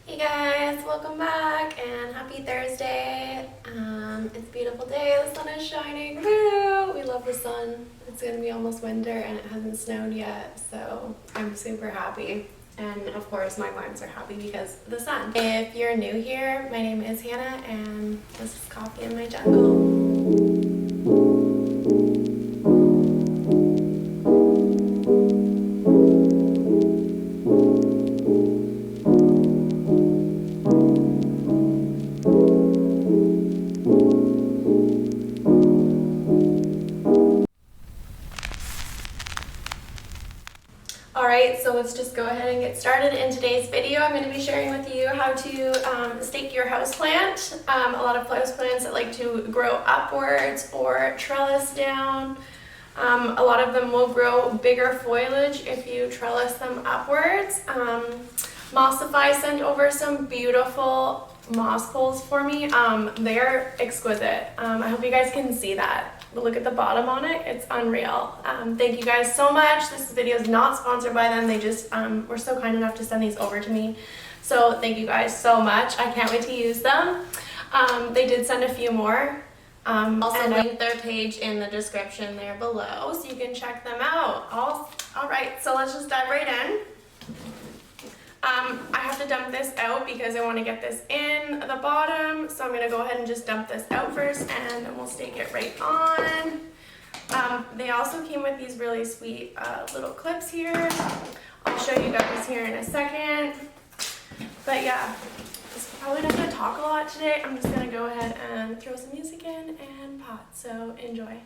Hey guys, welcome back and happy Thursday. It's a beautiful day, the sun is shining. Woo! We love the sun. It's gonna be almost winter and it hasn't snowed yet, so I'm super happy. And of course my vibes are happy because of the sun. If you're new here, my name is Hannah and this is Coffee in My Jungle. Alright, so let's just go ahead and get started. In today's video, I'm going to be sharing with you how to stake your houseplant. A lot of houseplants that like to grow upwards or trellis down. A lot of them will grow bigger foliage if you trellis them upwards. Mossify sent over some beautiful moss poles for me. They're exquisite. I hope you guys can see that. But look at the bottom on it, it's unreal. Thank you guys so much. This video is not sponsored by them. They just were so kind enough to send these over to me. So thank you guys so much. I can't wait to use them. They did send a few more. Also link their page in the description there below so you can check them out. All right, so let's just dive right in. I have to dump this out because I want to get this in the bottom, so I'm going to go ahead and just dump this out first and then we'll stake it right on. They also came with these really sweet little clips here. I'll show you guys here in a second. But yeah, I'm probably not going to talk a lot today. I'm just going to go ahead and throw some music in and pot, so enjoy.